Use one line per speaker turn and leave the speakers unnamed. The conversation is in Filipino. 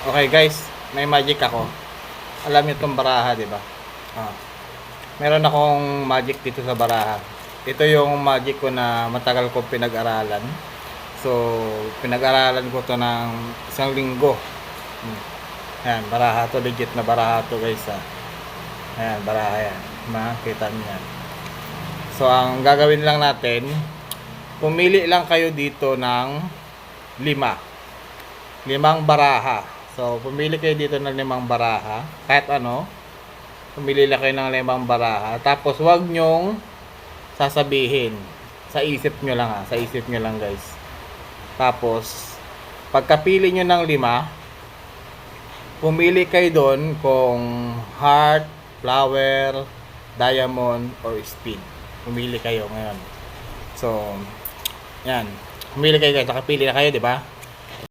Okay guys, may magic ako. Alam niyo itong baraha, di ba? Meron akong magic dito sa baraha. Ito yung magic ko na matagal ko pinag-aralan. So, pinag-aralan ko to ng isang linggo. Ayan, baraha to, legit na baraha to guys. Ayan, baraha yan. Makita niyo yan. So, ang gagawin lang natin, pumili lang kayo dito ng 5 baraha. So, pumili kayo dito ng 5 baraha. Kahit ano, pumili lang kayo ng 5 baraha. Tapos, wag nyong sasabihin. Sa isip nyo lang Sa isip nyo lang guys. Tapos, pagkapili nyo ng 5, pumili kayo doon kung heart, flower, diamond, or speed. Pumili kayo ngayon. So, yan. Pumili kayo guys. Nakapili na kayo, di ba?